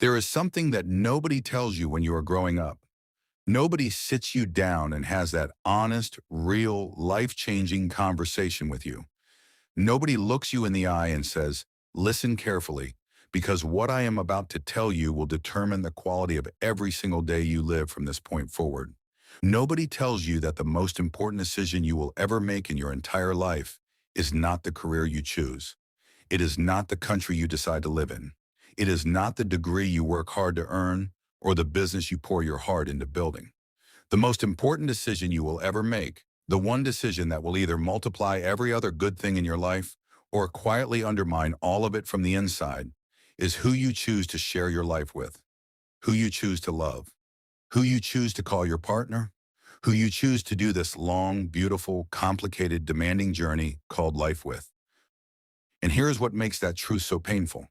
There is something that nobody tells you when you are growing up. Nobody sits you down and has that honest, real, life-changing conversation with you. Nobody looks you in the eye and says, listen carefully, because what I am about to tell you will determine the quality of every single day you live from this point forward. Nobody tells you that the most important decision you will ever make in your entire life is not the career you choose. It is not the country you decide to live in. It is not the degree you work hard to earn or the business you pour your heart into building. The most important decision you will ever make, the one decision that will either multiply every other good thing in your life or quietly undermine all of it from the inside, is who you choose to share your life with, who you choose to love, who you choose to call your partner, who you choose to do this long, beautiful, complicated, demanding journey called life with. And here's what makes that truth so painful.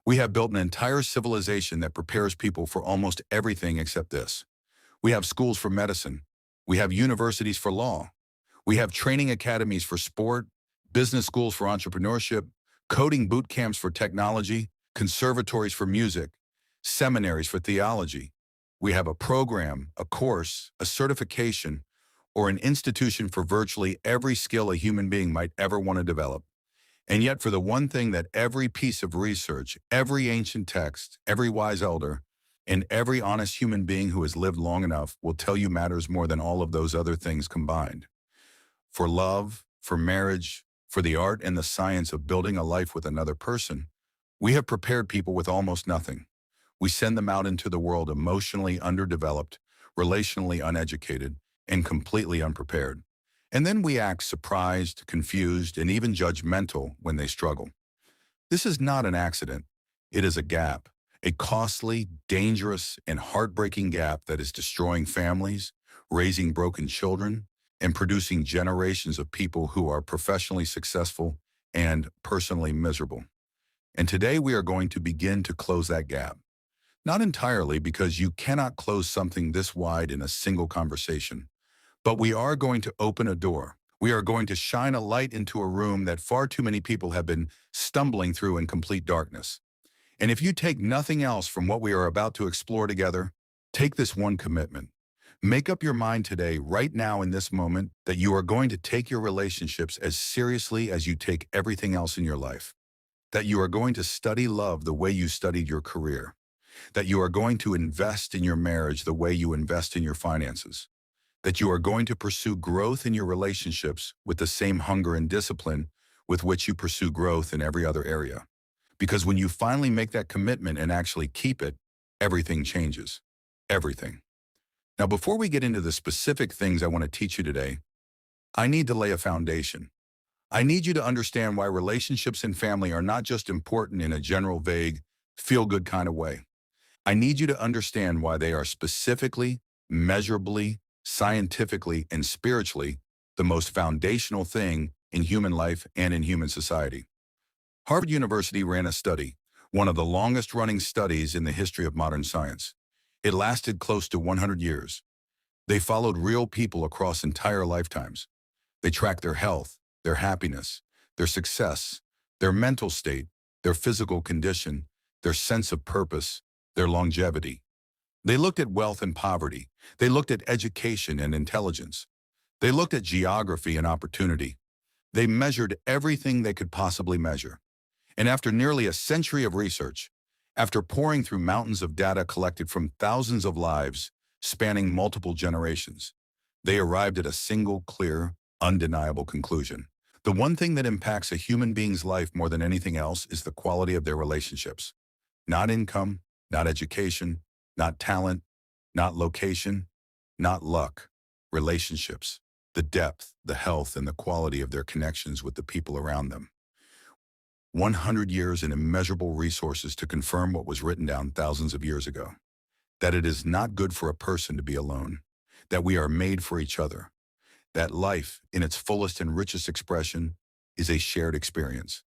We have built an entire civilization that prepares people for almost everything except this. We have schools for medicine. We have universities for law. We have training academies for sport, business schools for entrepreneurship, coding boot camps for technology, conservatories for music, seminaries for theology. We have a program, a course, a certification, or an institution for virtually every skill a human being might ever want to develop. And yet for the one thing that every piece of research, every ancient text, every wise elder, and every honest human being who has lived long enough will tell you matters more than all of those other things combined. For love, for marriage, for the art and the science of building a life with another person, we have prepared people with almost nothing. We send them out into the world emotionally underdeveloped, relationally uneducated, and completely unprepared. And then we act surprised, confused, and even judgmental when they struggle. This is not an accident. It is a gap, a costly, dangerous, and heartbreaking gap that is destroying families, raising broken children, and producing generations of people who are professionally successful and personally miserable. And today we are going to begin to close that gap. Not entirely, because you cannot close something this wide in a single conversation. But we are going to open a door. We are going to shine a light into a room that far too many people have been stumbling through in complete darkness. And if you take nothing else from what we are about to explore together, take this one commitment. Make up your mind today, right now in this moment, that you are going to take your relationships as seriously as you take everything else in your life. That you are going to study love the way you studied your career. That you are going to invest in your marriage the way you invest in your finances. That you are going to pursue growth in your relationships with the same hunger and discipline with which you pursue growth in every other area. Because when you finally make that commitment and actually keep it, everything changes. Everything. Now, before we get into the specific things I want to teach you today, I need to lay a foundation. I need you to understand why relationships and family are not just important in a general, vague, feel-good kind of way. I need you to understand why they are specifically, measurably, scientifically, and spiritually the most foundational thing in human life and in human society. Harvard University ran a study, one of the longest-running studies in the history of modern science. It lasted close to 100 years. They followed real people across entire lifetimes. They tracked their health, their happiness, their success, their mental state, their physical condition, their sense of purpose, their longevity. They looked at wealth and poverty. They looked at education and intelligence. They looked at geography and opportunity. They measured everything they could possibly measure. And after nearly a century of research, after pouring through mountains of data collected from thousands of lives spanning multiple generations, they arrived at a single, clear, undeniable conclusion. The one thing that impacts a human being's life more than anything else is the quality of their relationships. Not income, not education, not talent, not location, not luck. Relationships, the depth, the health, and the quality of their connections with the people around them. 100 years and immeasurable resources to confirm what was written down thousands of years ago. That it is not good for a person to be alone. That we are made for each other. That life, in its fullest and richest expression, is a shared experience.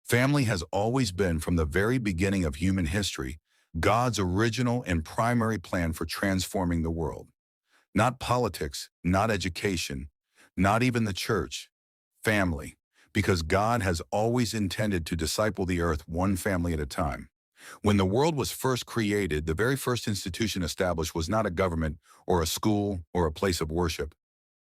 Family has always been, from the very beginning of human history, God's original and primary plan for transforming the world. Not politics, not education, not even the church. Family, because God has always intended to disciple the earth one family at a time. When the world was first created, the very first institution established was not a government or a school or a place of worship.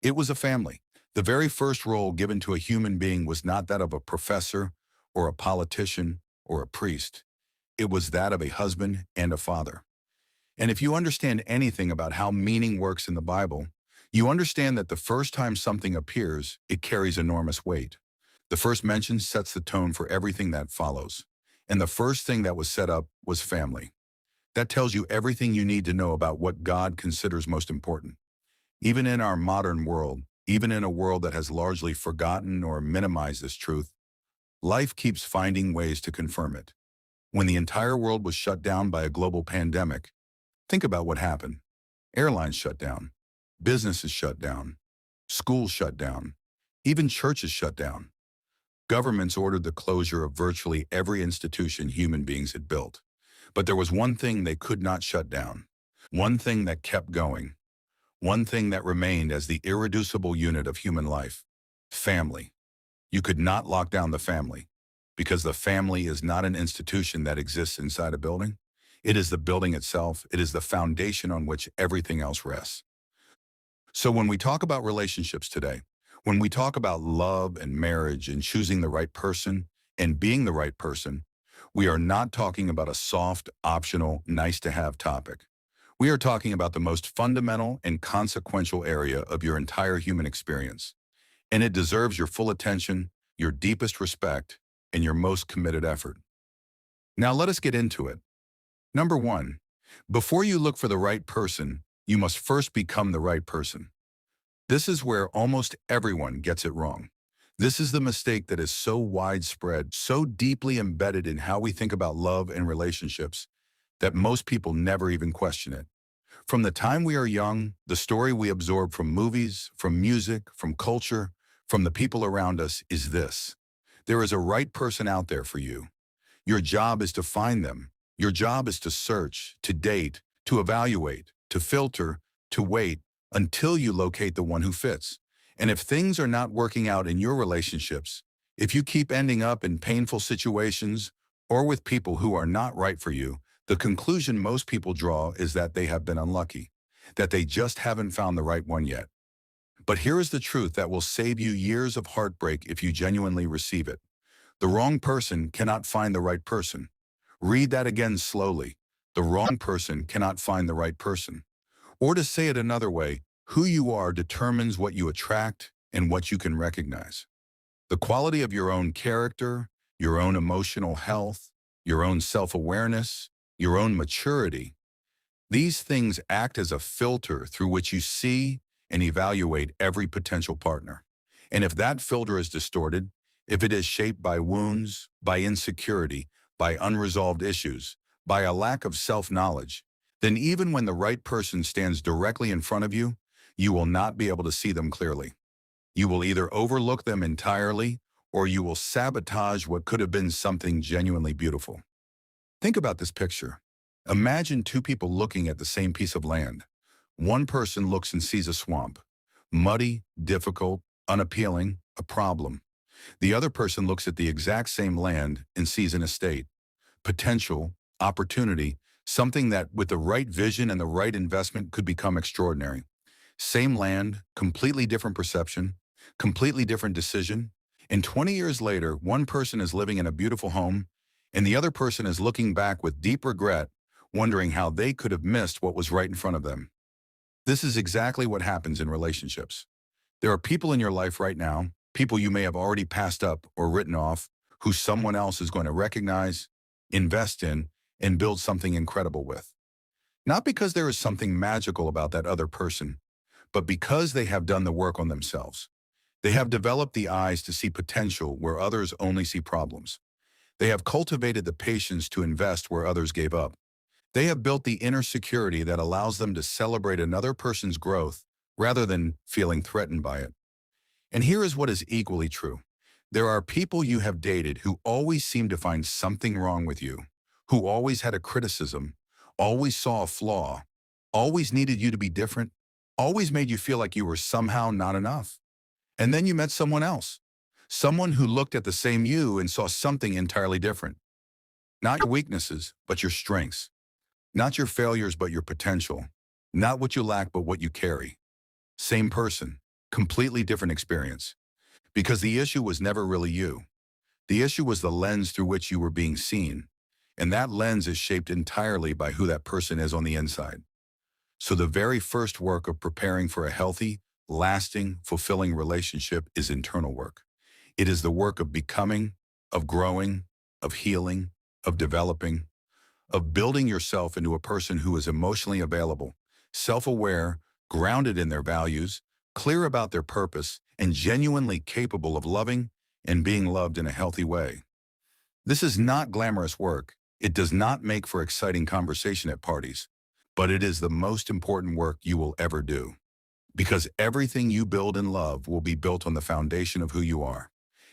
It was a family. The very first role given to a human being was not that of a professor or a politician or a priest. It was that of a husband and a father. And if you understand anything about how meaning works in the Bible, you understand that the first time something appears, it carries enormous weight. The first mention sets the tone for everything that follows. And the first thing that was set up was family. That tells you everything you need to know about what God considers most important. Even in our modern world, even in a world that has largely forgotten or minimized this truth, life keeps finding ways to confirm it. When the entire world was shut down by a global pandemic, think about what happened. Airlines shut down, businesses shut down, schools shut down, even churches shut down. Governments ordered the closure of virtually every institution human beings had built. But there was one thing they could not shut down, one thing that kept going, one thing that remained as the irreducible unit of human life: family. You could not lock down the family, because the family is not an institution that exists inside a building. It is the building itself. It is the foundation on which everything else rests. So when we talk about relationships today, when we talk about love and marriage and choosing the right person and being the right person, we are not talking about a soft, optional, nice-to-have topic. We are talking about the most fundamental and consequential area of your entire human experience. And it deserves your full attention, your deepest respect, and your most committed effort. Now let us get into it. Number one, before you look for the right person, you must first become the right person. This is where almost everyone gets it wrong. This is the mistake that is so widespread, so deeply embedded in how we think about love and relationships, that most people never even question it. From the time we are young, the story we absorb from movies, from music, from culture, from the people around us is this: there is a right person out there for you. Your job is to find them. Your job is to search, to date, to evaluate, to filter, to wait until you locate the one who fits. And if things are not working out in your relationships, if you keep ending up in painful situations or with people who are not right for you, the conclusion most people draw is that they have been unlucky, that they just haven't found the right one yet. But here is the truth that will save you years of heartbreak if you genuinely receive it. The wrong person cannot find the right person. Read that again slowly. The wrong person cannot find the right person. Or to say it another way, who you are determines what you attract and what you can recognize. The quality of your own character, your own emotional health, your own self-awareness, your own maturity, these things act as a filter through which you see and evaluate every potential partner. And if that filter is distorted, if it is shaped by wounds, by insecurity, by unresolved issues, by a lack of self-knowledge, then even when the right person stands directly in front of you, you will not be able to see them clearly. You will either overlook them entirely, or you will sabotage what could have been something genuinely beautiful. Think about this picture. Imagine two people looking at the same piece of land. One person looks and sees a swamp, muddy, difficult, unappealing, a problem. The other person looks at the exact same land and sees an estate, potential, opportunity, something that with the right vision and the right investment could become extraordinary. Same land, completely different perception, completely different decision. And 20 years later, one person is living in a beautiful home, and the other person is looking back with deep regret, wondering how they could have missed what was right in front of them. This is exactly what happens in relationships. There are people in your life right now, people you may have already passed up or written off, who someone else is going to recognize, invest in, and build something incredible with. Not because there is something magical about that other person, but because they have done the work on themselves. They have developed the eyes to see potential where others only see problems. They have cultivated the patience to invest where others gave up. They have built the inner security that allows them to celebrate another person's growth rather than feeling threatened by it. And here is what is equally true. There are people you have dated who always seem to find something wrong with you, who always had a criticism, always saw a flaw, always needed you to be different, always made you feel like you were somehow not enough. And then you met someone else, someone who looked at the same you and saw something entirely different. Not your weaknesses, but your strengths. Not your failures, but your potential. Not what you lack, but what you carry. Same person, completely different experience. Because the issue was never really you. The issue was the lens through which you were being seen. And that lens is shaped entirely by who that person is on the inside. So the very first work of preparing for a healthy, lasting, fulfilling relationship is internal work. It is the work of becoming, of growing, of healing, of developing, of building yourself into a person who is emotionally available, self-aware, grounded in their values, clear about their purpose, and genuinely capable of loving and being loved in a healthy way. This is not glamorous work. It does not make for exciting conversation at parties, but it is the most important work you will ever do. Because everything you build in love will be built on the foundation of who you are.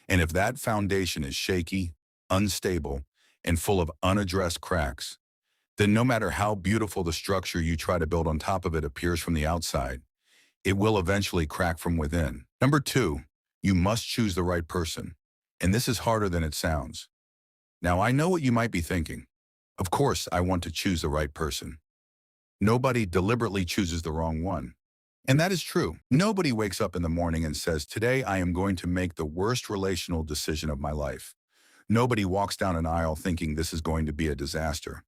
And if that foundation is shaky, unstable, and full of unaddressed cracks, then no matter how beautiful the structure you try to build on top of it appears from the outside, it will eventually crack from within. Number 2, you must choose the right person. And this is harder than it sounds. Now, I know what you might be thinking. Of course, I want to choose the right person. Nobody deliberately chooses the wrong one. And that is true. Nobody wakes up in the morning and says, today I am going to make the worst relational decision of my life. Nobody walks down an aisle thinking this is going to be a disaster.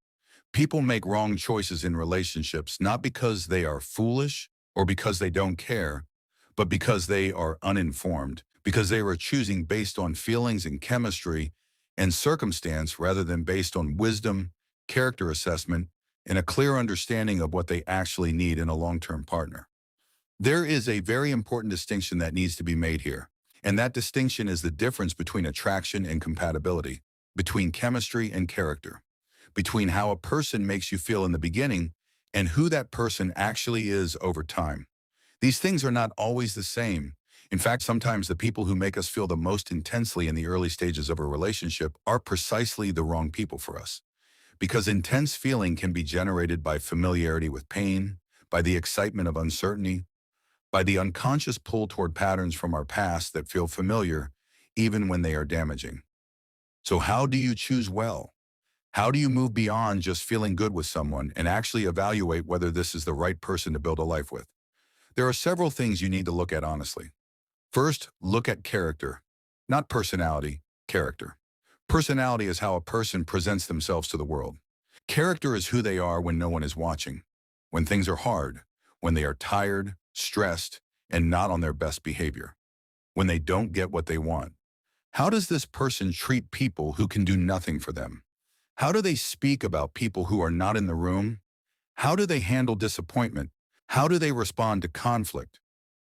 People make wrong choices in relationships not because they are foolish or because they don't care, but because they are uninformed, because they are choosing based on feelings and chemistry and circumstance rather than based on wisdom, character assessment, and a clear understanding of what they actually need in a long-term partner. There is a very important distinction that needs to be made here, and that distinction is the difference between attraction and compatibility, between chemistry and character, between how a person makes you feel in the beginning and who that person actually is over time. These things are not always the same. In fact, sometimes the people who make us feel the most intensely in the early stages of a relationship are precisely the wrong people for us. Because intense feeling can be generated by familiarity with pain, by the excitement of uncertainty, by the unconscious pull toward patterns from our past that feel familiar, even when they are damaging. So how do you choose well? How do you move beyond just feeling good with someone and actually evaluate whether this is the right person to build a life with? There are several things you need to look at honestly. First, look at character, not personality, character. Personality is how a person presents themselves to the world. Character is who they are when no one is watching, when things are hard, when they are tired, stressed, and not on their best behavior, when they don't get what they want. How does this person treat people who can do nothing for them? How do they speak about people who are not in the room? How do they handle disappointment? How do they respond to conflict?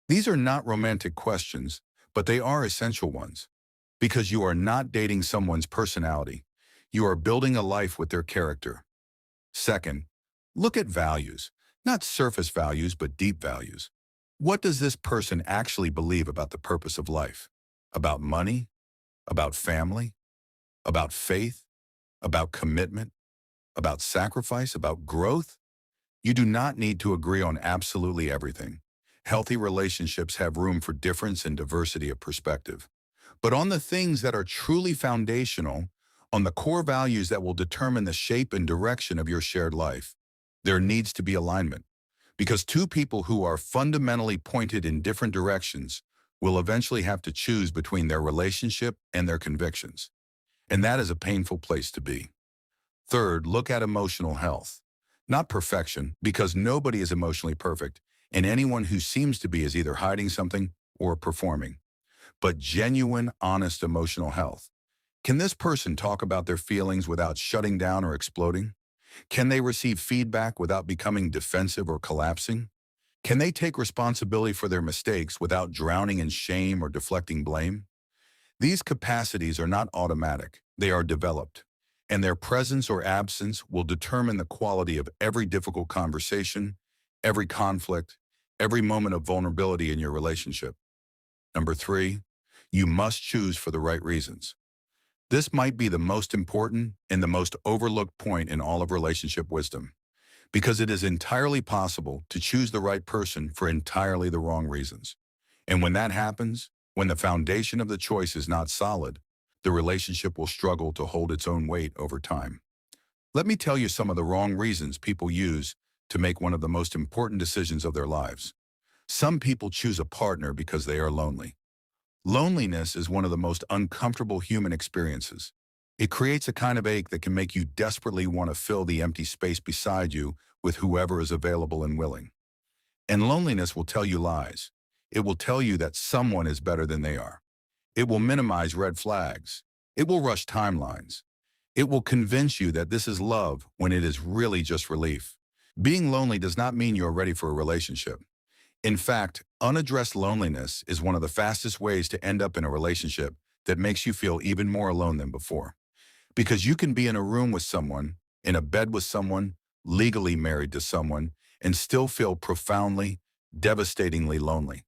These are not romantic questions, but they are essential ones. Because you are not dating someone's personality. You are building a life with their character. Second, look at values. Not surface values, but deep values. What does this person actually believe about the purpose of life? About money? About family? About faith? About commitment? About sacrifice? About growth? You do not need to agree on absolutely everything. Healthy relationships have room for difference and diversity of perspective. But on the things that are truly foundational, on the core values that will determine the shape and direction of your shared life, there needs to be alignment. Because two people who are fundamentally pointed in different directions will eventually have to choose between their relationship and their convictions. And that is a painful place to be. Third, look at emotional health. Not perfection, because nobody is emotionally perfect, and anyone who seems to be is either hiding something or performing. But genuine, honest emotional health. Can this person talk about their feelings without shutting down or exploding? Can they receive feedback without becoming defensive or collapsing? Can they take responsibility for their mistakes without drowning in shame or deflecting blame? These capacities are not automatic, they are developed, and their presence or absence will determine the quality of every difficult conversation, every conflict, every moment of vulnerability in your relationship. Number 3, you must choose for the right reasons. This might be the most important and the most overlooked point in all of relationship wisdom, because it is entirely possible to choose the right person for entirely the wrong reasons. And when that happens, when the foundation of the choice is not solid, the relationship will struggle to hold its own weight over time. Let me tell you some of the wrong reasons people use to make one of the most important decisions of their lives. Some people choose a partner because they are lonely. Loneliness is one of the most uncomfortable human experiences. It creates a kind of ache that can make you desperately want to fill the empty space beside you with whoever is available and willing. And loneliness will tell you lies. It will tell you that someone is better than they are. It will minimize red flags. It will rush timelines. It will convince you that this is love when it is really just relief. Being lonely does not mean you're ready for a relationship. In fact, unaddressed loneliness is one of the fastest ways to end up in a relationship that makes you feel even more alone than before. Because you can be in a room with someone, in a bed with someone, legally married to someone, and still feel profoundly, devastatingly lonely.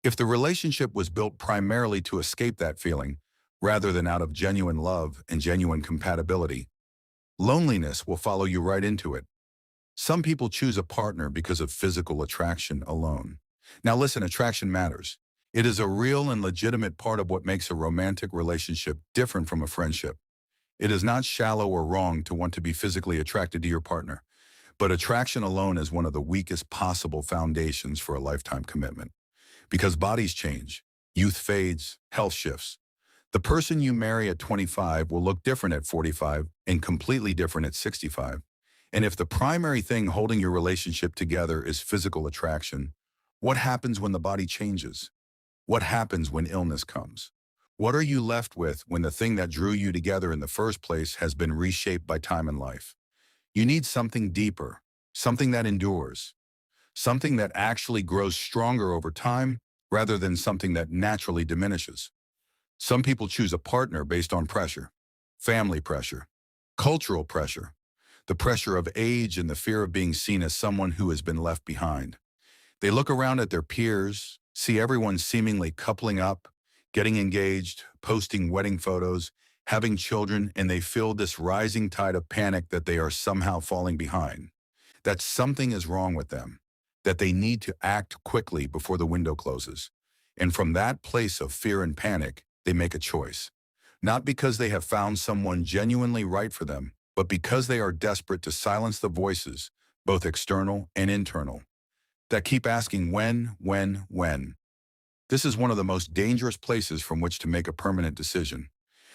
If the relationship was built primarily to escape that feeling, rather than out of genuine love and genuine compatibility, loneliness will follow you right into it. Some people choose a partner because of physical attraction alone. Now listen, attraction matters. It is a real and legitimate part of what makes a romantic relationship different from a friendship. It is not shallow or wrong to want to be physically attracted to your partner, but attraction alone is one of the weakest possible foundations for a lifetime commitment. Because bodies change, youth fades, health shifts. The person you marry at 25 will look different at 45 and completely different at 65. And if the primary thing holding your relationship together is physical attraction, what happens when the body changes? What happens when illness comes? What are you left with when the thing that drew you together in the first place has been reshaped by time and life? You need something deeper, something that endures, something that actually grows stronger over time rather than something that naturally diminishes. Some people choose a partner based on pressure, family pressure, cultural pressure, the pressure of age and the fear of being seen as someone who has been left behind. They look around at their peers, see everyone seemingly coupling up, getting engaged, posting wedding photos, having children, and they feel this rising tide of panic that they are somehow falling behind, that something is wrong with them, that they need to act quickly before the window closes. And from that place of fear and panic, they make a choice. Not because they have found someone genuinely right for them, but because they are desperate to silence the voices, both external and internal, that keep asking when. This is one of the most dangerous places from which to make a permanent decision.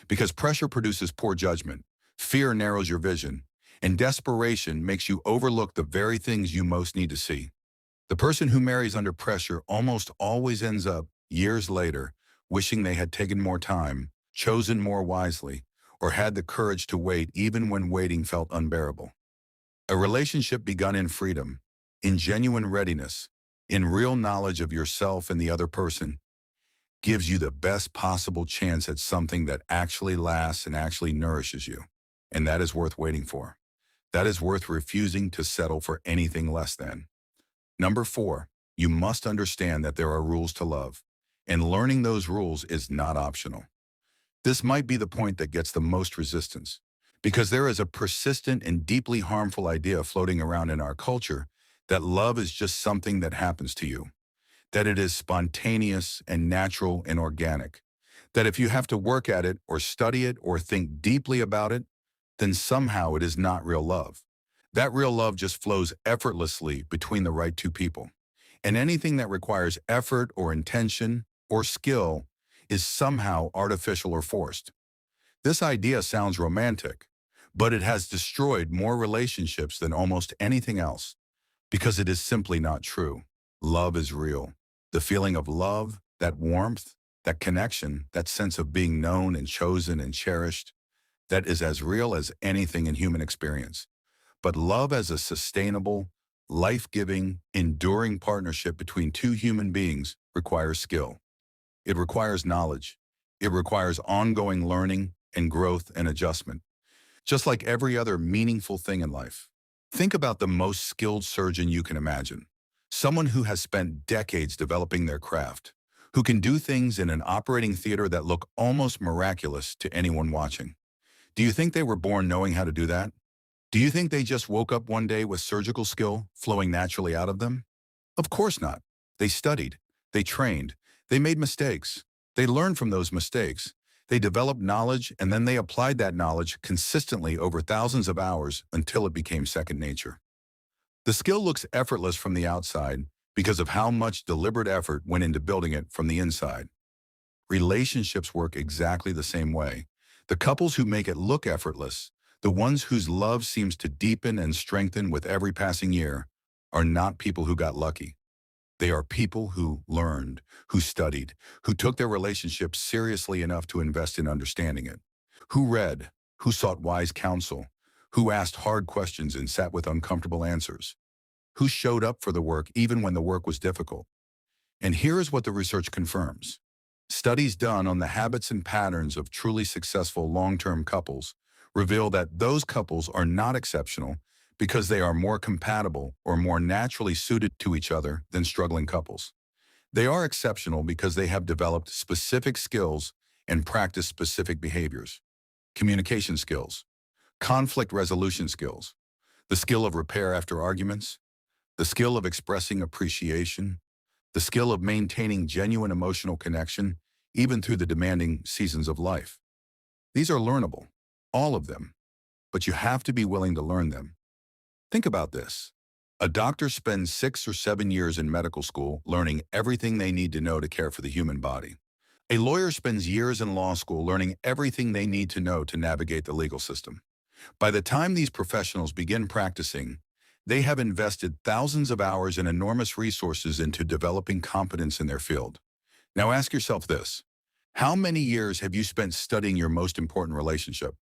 Because pressure produces poor judgment, fear narrows your vision, and desperation makes you overlook the very things you most need to see. The person who marries under pressure almost always ends up, years later, wishing they had taken more time, chosen more wisely, or had the courage to wait even when waiting felt unbearable. A relationship begun in freedom, in genuine readiness, in real knowledge of yourself and the other person, gives you the best possible chance at something that actually lasts and actually nourishes you. And that is worth waiting for. That is worth refusing to settle for anything less than. Number 4, you must understand that there are rules to love, and learning those rules is not optional. This might be the point that gets the most resistance, because there is a persistent and deeply harmful idea floating around in our culture that love is just something that happens to you, that it is spontaneous and natural and organic, that if you have to work at it or study it or think deeply about it, then somehow it is not real love. That real love just flows effortlessly between the right two people. And anything that requires effort or intention or skill is somehow artificial or forced. This idea sounds romantic, but it has destroyed more relationships than almost anything else, because it is simply not true. Love is real. The feeling of love, that warmth, that connection, that sense of being known and chosen and cherished, that is as real as anything in human experience. But love as a sustainable, life-giving, enduring partnership between two human beings requires skill. It requires knowledge. It requires ongoing learning and growth and adjustment, just like every other meaningful thing in life. Think about the most skilled surgeon you can imagine, someone who has spent decades developing their craft, who can do things in an operating theater that look almost miraculous to anyone watching. Do you think they were born knowing how to do that? Do you think they just woke up one day with surgical skill flowing naturally out of them? Of course not. They studied, they trained, they made mistakes, they learned from those mistakes, They developed knowledge and then they applied that knowledge consistently over thousands of hours until it became second nature. The skill looks effortless from the outside because of how much deliberate effort went into building it from the inside. Relationships work exactly the same way. The couples who make it look effortless, the ones whose love seems to deepen and strengthen with every passing year, are not people who got lucky. They are people who learned, who studied, who took their relationship seriously enough to invest in understanding it, who read, who sought wise counsel, who asked hard questions and sat with uncomfortable answers, who showed up for the work even when the work was difficult. And here is what the research confirms. Studies done on the habits and patterns of truly successful long-term couples reveal that those couples are not exceptional because they are more compatible or more naturally suited to each other than struggling couples. They are exceptional because they have developed specific skills and practiced specific behaviors. Communication skills, conflict resolution skills, the skill of repair after arguments, the skill of expressing appreciation, the skill of maintaining genuine emotional connection, even through the demanding seasons of life. These are learnable, all of them, but you have to be willing to learn them. Think about this. A doctor spends 6 or 7 years in medical school learning everything they need to know to care for the human body. A lawyer spends years in law school learning everything they need to know to navigate the legal system. By the time these professionals begin practicing, they have invested thousands of hours and enormous resources into developing competence in their field. Now ask yourself this. How many years have you spent studying your most important relationship?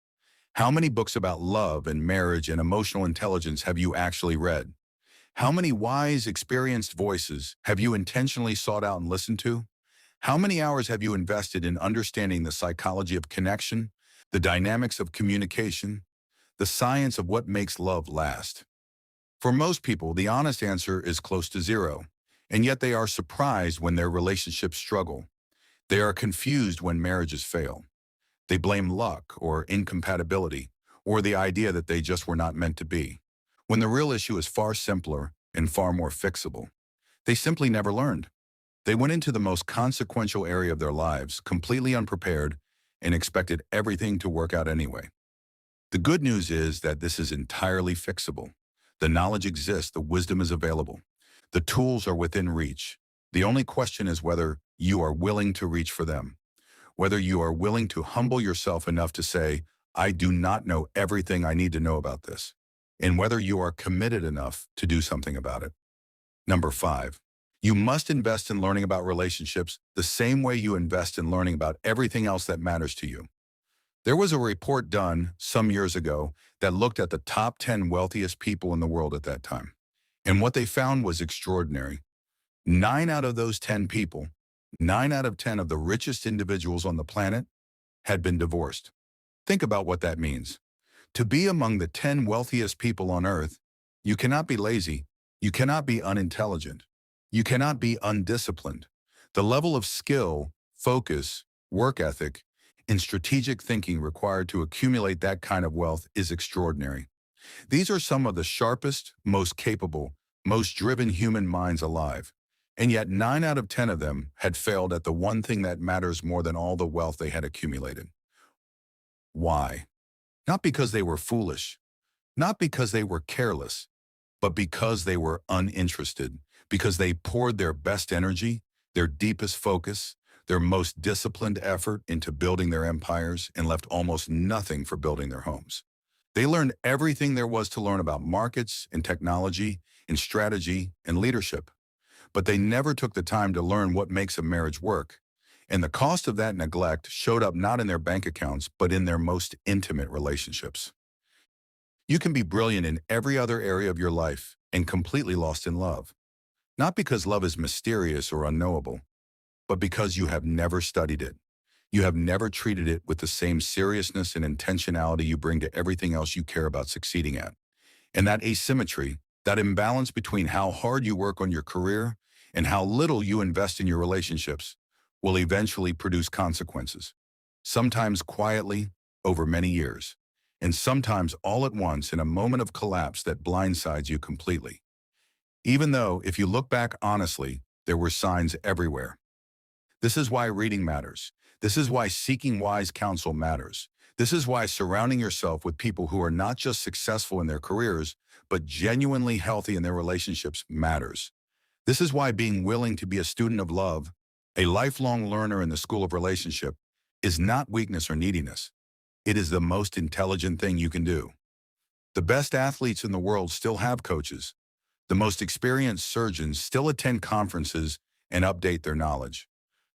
How many books about love and marriage and emotional intelligence have you actually read? How many wise, experienced voices have you intentionally sought out and listened to? How many hours have you invested in understanding the psychology of connection, the dynamics of communication, the science of what makes love last? For most people, the honest answer is close to zero, and yet they are surprised when their relationships struggle. They are confused when marriages fail. They blame luck or incompatibility or the idea that they just were not meant to be, when the real issue is far simpler and far more fixable. They simply never learned. They went into the most consequential area of their lives completely unprepared and expected everything to work out anyway. The good news is that this is entirely fixable. The knowledge exists, the wisdom is available. The tools are within reach. The only question is whether you are willing to reach for them, whether you are willing to humble yourself enough to say, I do not know everything I need to know about this, and whether you are committed enough to do something about it. Number 5, you must invest in learning about relationships the same way you invest in learning about everything else that matters to you. There was a report done some years ago that looked at the top 10 wealthiest people in the world at that time. And what they found was extraordinary. 9 out of those 10 people, 9 out of 10 of the richest individuals on the planet, had been divorced. Think about what that means. To be among the 10 wealthiest people on earth, you cannot be lazy, you cannot be unintelligent, you cannot be undisciplined. The level of skill, focus, work ethic, and strategic thinking required to accumulate that kind of wealth is extraordinary. These are some of the sharpest, most capable, most driven human minds alive. And yet 9 out of 10 of them had failed at the one thing that matters more than all the wealth they had accumulated. Why? Not because they were foolish, not because they were careless, but because they were uninterested, because they poured their best energy, their deepest focus, their most disciplined effort into building their empires and left almost nothing for building their homes. They learned everything there was to learn about markets and technology and strategy and leadership, but they never took the time to learn what makes a marriage work. And the cost of that neglect showed up not in their bank accounts, but in their most intimate relationships. You can be brilliant in every other area of your life and completely lost in love. Not because love is mysterious or unknowable, but because you have never studied it. You have never treated it with the same seriousness and intentionality you bring to everything else you care about succeeding at. And that asymmetry, that imbalance between how hard you work on your career and how little you invest in your relationships, will eventually produce consequences. Sometimes quietly, over many years, and sometimes all at once in a moment of collapse that blindsides you completely. Even though, if you look back honestly, there were signs everywhere. This is why reading matters. This is why seeking wise counsel matters. This is why surrounding yourself with people who are not just successful in their careers, but genuinely healthy in their relationships matters. This is why being willing to be a student of love, a lifelong learner in the school of relationship, is not weakness or neediness. It is the most intelligent thing you can do. The best athletes in the world still have coaches. The most experienced surgeons still attend conferences and update their knowledge.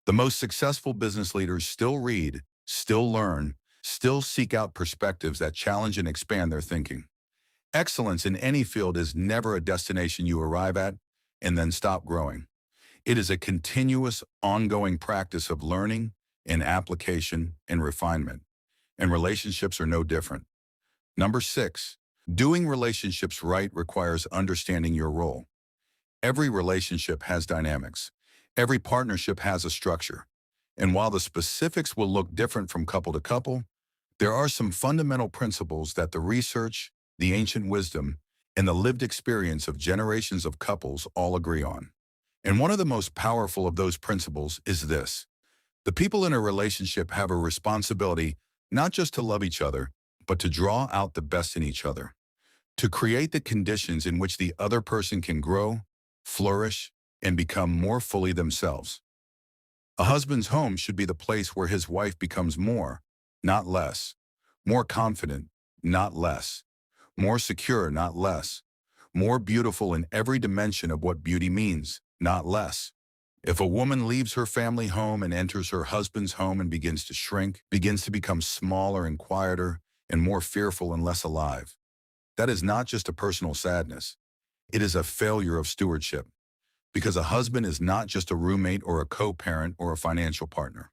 The most successful business leaders still read, still learn, still seek out perspectives that challenge and expand their thinking. Excellence in any field is never a destination you arrive at and then stop growing. It is a continuous, ongoing practice of learning and application and refinement. And relationships are no different. Number 6, doing relationships right requires understanding your role. Every relationship has dynamics. Every partnership has a structure. And while the specifics will look different from couple to couple, there are some fundamental principles that the research, the ancient wisdom, and the lived experience of generations of couples all agree on. And one of the most powerful of those principles is this: the people in a relationship have a responsibility not just to love each other, but to draw out the best in each other, to create the conditions in which the other person can grow, flourish, and become more fully themselves. A husband's home should be the place where his wife becomes more, not less, more confident, not less, more secure, not less, more beautiful in every dimension of what beauty means, not less. If a woman leaves her family home and enters her husband's home and begins to shrink, begins to become smaller and quieter and more fearful and less alive, that is not just a personal sadness. It is a failure of stewardship. Because a husband is not just a roommate or a co-parent or a financial partner.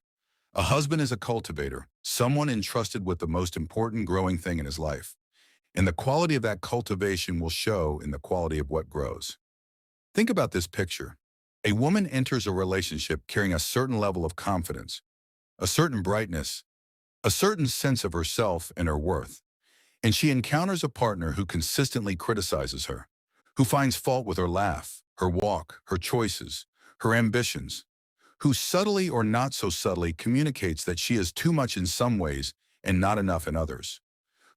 A husband is a cultivator, someone entrusted with the most important growing thing in his life. And the quality of that cultivation will show in the quality of what grows. Think about this picture. A woman enters a relationship carrying a certain level of confidence, a certain brightness, a certain sense of herself and her worth. And she encounters a partner who consistently criticizes her, who finds fault with her laugh, her walk, her choices, her ambitions, who subtly or not so subtly communicates that she is too much in some ways and not enough in others,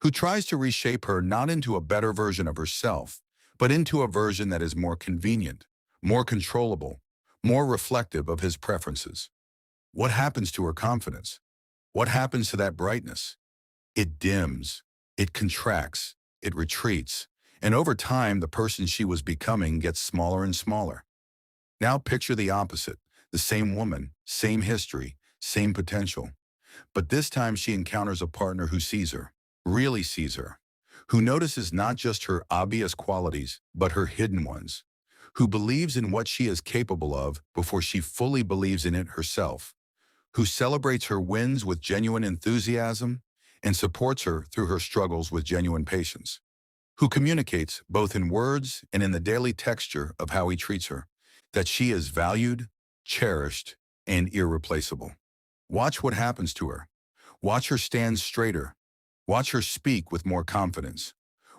who tries to reshape her not into a better version of herself, but into a version that is more convenient, more controllable, more reflective of his preferences. What happens to her confidence? What happens to that brightness? It dims, it contracts, it retreats, and over time the person she was becoming gets smaller and smaller. Now picture the opposite, the same woman, same history, same potential. But this time she encounters a partner who sees her, really sees her, who notices not just her obvious qualities, but her hidden ones, who believes in what she is capable of before she fully believes in it herself, who celebrates her wins with genuine enthusiasm and supports her through her struggles with genuine patience, who communicates, both in words and in the daily texture of how he treats her, that she is valued, cherished, and irreplaceable. Watch what happens to her. Watch her stand straighter. Watch her speak with more confidence.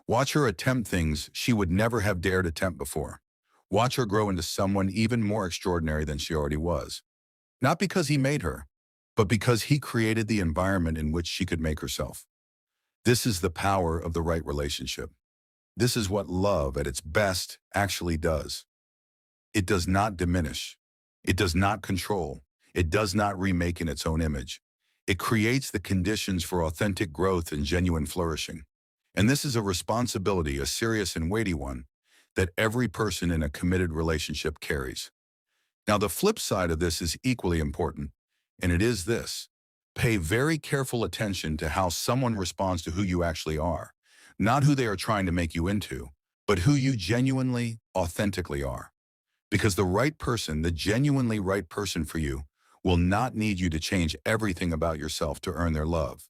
Watch her attempt things she would never have dared attempt before. Watch her grow into someone even more extraordinary than she already was. Not because he made her, but because he created the environment in which she could make herself. This is the power of the right relationship. This is what love at its best actually does. It does not diminish. It does not control. It does not remake in its own image. It creates the conditions for authentic growth and genuine flourishing. And this is a responsibility, a serious and weighty one, that every person in a committed relationship carries. Now, the flip side of this is equally important, and it is this: pay very careful attention to how someone responds to who you actually are, not who they are trying to make you into, but who you genuinely, authentically are. Because the right person, the genuinely right person for you, will not need you to change everything about yourself to earn their love.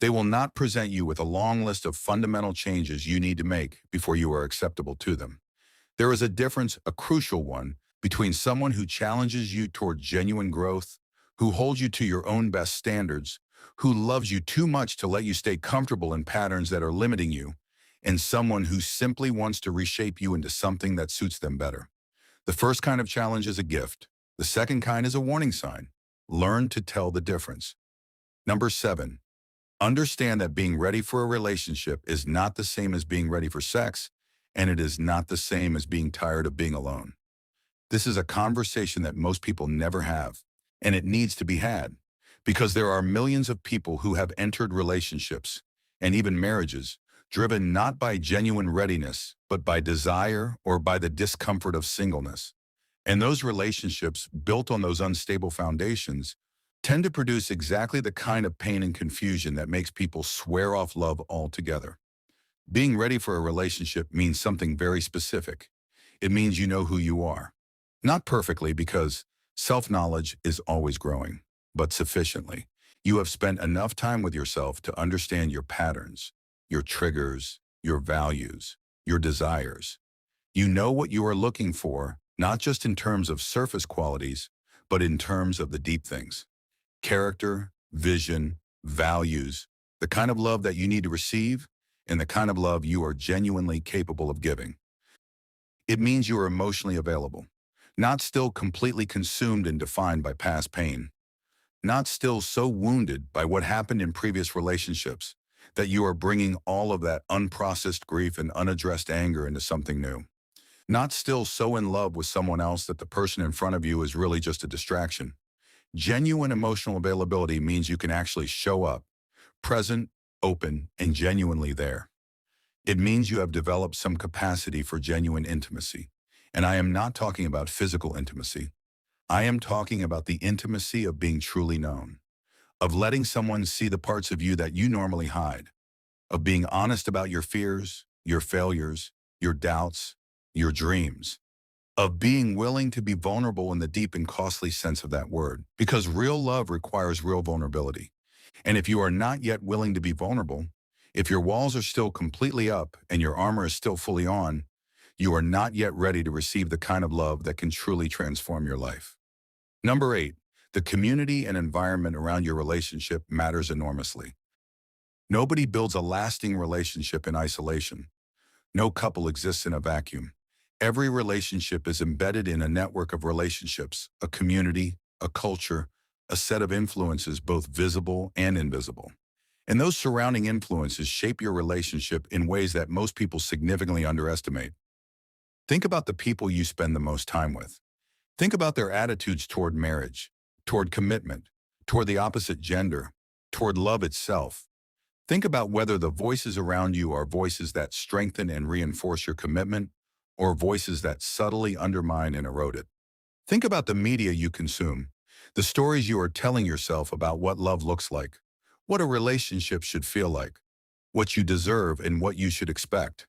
They will not present you with a long list of fundamental changes you need to make before you are acceptable to them. There is a difference, a crucial one, between someone who challenges you toward genuine growth, who holds you to your own best standards, who loves you too much to let you stay comfortable in patterns that are limiting you, and someone who simply wants to reshape you into something that suits them better. The first kind of challenge is a gift. The second kind is a warning sign. Learn to tell the difference. Number 7, understand that being ready for a relationship is not the same as being ready for sex, and it is not the same as being tired of being alone. This is a conversation that most people never have, and it needs to be had because there are millions of people who have entered relationships and even marriages driven not by genuine readiness, but by desire or by the discomfort of singleness. And those relationships built on those unstable foundations tend to produce exactly the kind of pain and confusion that makes people swear off love altogether. Being ready for a relationship means something very specific. It means you know who you are. Not perfectly, because self-knowledge is always growing, but sufficiently. You have spent enough time with yourself to understand your patterns, your triggers, your values, your desires. You know what you are looking for, not just in terms of surface qualities, but in terms of the deep things. Character, vision, values, the kind of love that you need to receive, and the kind of love you are genuinely capable of giving. It means you are emotionally available, not still completely consumed and defined by past pain, not still so wounded by what happened in previous relationships that you are bringing all of that unprocessed grief and unaddressed anger into something new. Not still so in love with someone else that the person in front of you is really just a distraction. Genuine emotional availability means you can actually show up, present, open, and genuinely there. It means you have developed some capacity for genuine intimacy. And I am not talking about physical intimacy. I am talking about the intimacy of being truly known, of letting someone see the parts of you that you normally hide, of being honest about your fears, your failures, your doubts, your dreams, of being willing to be vulnerable in the deep and costly sense of that word. Because real love requires real vulnerability. And if you are not yet willing to be vulnerable, if your walls are still completely up and your armor is still fully on, you are not yet ready to receive the kind of love that can truly transform your life. Number 8, the community and environment around your relationship matters enormously. Nobody builds a lasting relationship in isolation. No couple exists in a vacuum. Every relationship is embedded in a network of relationships, a community, a culture, a set of influences both visible and invisible. And those surrounding influences shape your relationship in ways that most people significantly underestimate. Think about the people you spend the most time with. Think about their attitudes toward marriage, toward commitment, toward the opposite gender, toward love itself. Think about whether the voices around you are voices that strengthen and reinforce your commitment or voices that subtly undermine and erode it. Think about the media you consume, the stories you are telling yourself about what love looks like, what a relationship should feel like, what you deserve and what you should expect.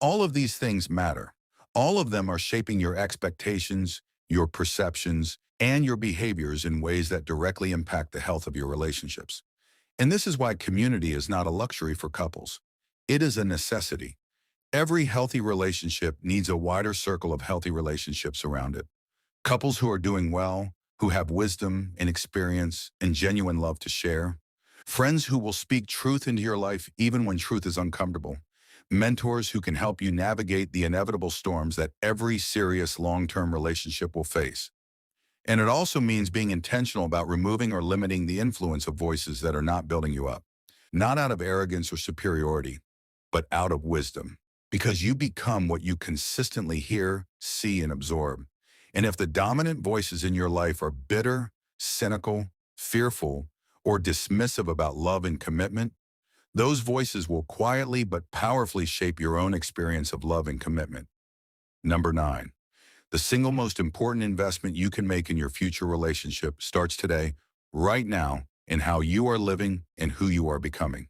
All of these things matter. All of them are shaping your expectations, your perceptions, and your behaviors in ways that directly impact the health of your relationships. And this is why community is not a luxury for couples. It is a necessity. Every healthy relationship needs a wider circle of healthy relationships around it. Couples who are doing well, who have wisdom and experience and genuine love to share. Friends who will speak truth into your life even when truth is uncomfortable. Mentors who can help you navigate the inevitable storms that every serious long-term relationship will face. And it also means being intentional about removing or limiting the influence of voices that are not building you up. Not out of arrogance or superiority, but out of wisdom. Because you become what you consistently hear, see, and absorb. And if the dominant voices in your life are bitter, cynical, fearful, or dismissive about love and commitment, those voices will quietly but powerfully shape your own experience of love and commitment. Number 9, the single most important investment you can make in your future relationship starts today, right now, in how you are living and who you are becoming.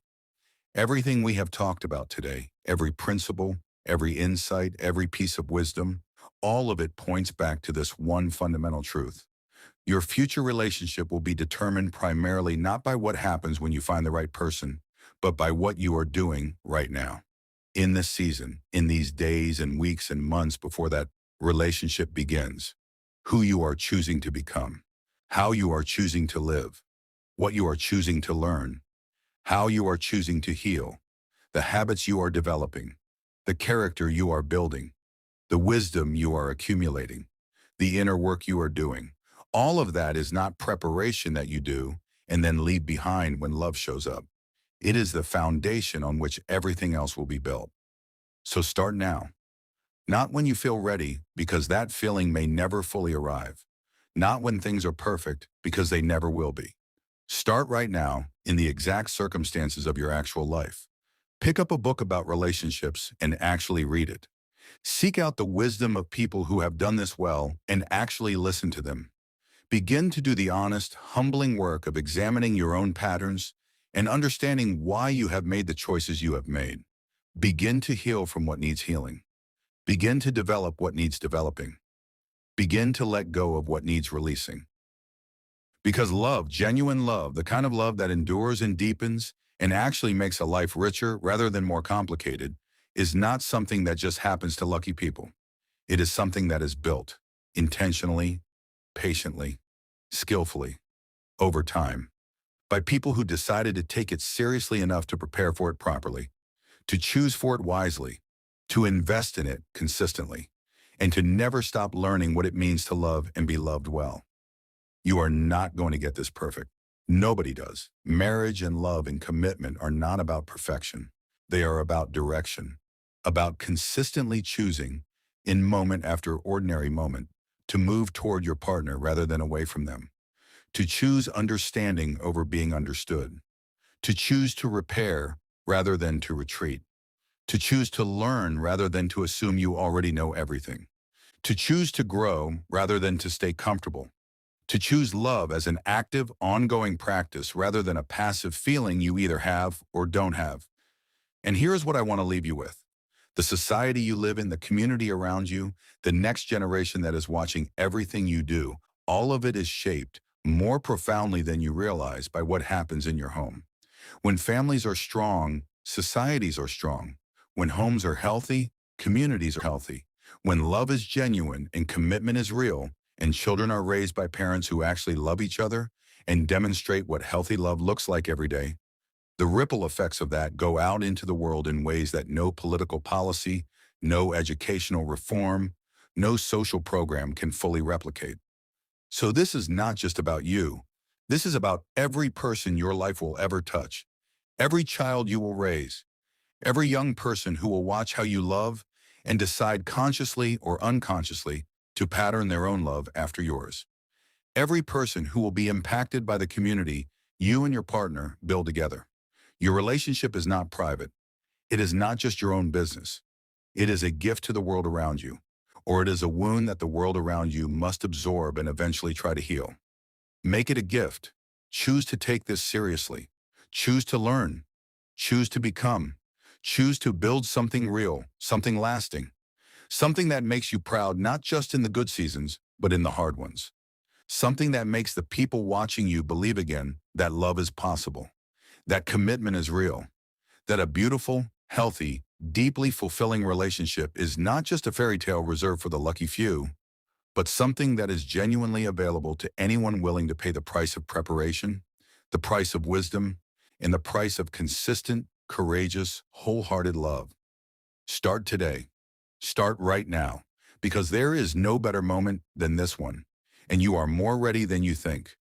Everything we have talked about today, every principle, every insight, every piece of wisdom, all of it points back to this one fundamental truth. Your future relationship will be determined primarily not by what happens when you find the right person, but by what you are doing right now. In this season, in these days and weeks and months before that relationship begins, who you are choosing to become, how you are choosing to live, what you are choosing to learn, how you are choosing to heal, the habits you are developing, the character you are building, the wisdom you are accumulating, the inner work you are doing. All of that is not preparation that you do and then leave behind when love shows up. It is the foundation on which everything else will be built. So start now. Not when you feel ready, because that feeling may never fully arrive. Not when things are perfect, because they never will be. Start right now in the exact circumstances of your actual life. Pick up a book about relationships and actually read it. Seek out the wisdom of people who have done this well and actually listen to them. Begin to do the honest, humbling work of examining your own patterns and understanding why you have made the choices you have made. Begin to heal from what needs healing. Begin to develop what needs developing. Begin to let go of what needs releasing. Because love, genuine love, the kind of love that endures and deepens and actually makes a life richer rather than more complicated, is not something that just happens to lucky people. It is something that is built intentionally, patiently, skillfully, over time, by people who decided to take it seriously enough to prepare for it properly, to choose for it wisely, to invest in it consistently, and to never stop learning what it means to love and be loved well. You are not going to get this perfect. Nobody does. Marriage and love and commitment are not about perfection. They are about direction, about consistently choosing, in moment after ordinary moment, to move toward your partner rather than away from them, to choose understanding over being understood, to choose to repair rather than to retreat, to choose to learn rather than to assume you already know everything, to choose to grow rather than to stay comfortable, to choose love as an active, ongoing practice rather than a passive feeling you either have or don't have. And here's what I want to leave you with. The society you live in, the community around you, the next generation that is watching everything you do, all of it is shaped more profoundly than you realize by what happens in your home. When families are strong, societies are strong. When homes are healthy, communities are healthy. When love is genuine and commitment is real, and children are raised by parents who actually love each other and demonstrate what healthy love looks like every day, the ripple effects of that go out into the world in ways that no political policy, no educational reform, no social program can fully replicate. So this is not just about you. This is about every person your life will ever touch, every child you will raise, every young person who will watch how you love and decide consciously or unconsciously to pattern their own love after yours. Every person who will be impacted by the community you and your partner build together. Your relationship is not private. It is not just your own business. It is a gift to the world around you, or it is a wound that the world around you must absorb and eventually try to heal. Make it a gift. Choose to take this seriously. Choose to learn. Choose to become. Choose to build something real, something lasting, something that makes you proud not just in the good seasons, but in the hard ones. Something that makes the people watching you believe again that love is possible, that commitment is real, that a beautiful, healthy, deeply fulfilling relationship is not just a fairy tale reserved for the lucky few, but something that is genuinely available to anyone willing to pay the price of preparation, the price of wisdom, and the price of consistent, courageous, wholehearted love. Start today. Start right now, because there is no better moment than this one, and you are more ready than you think.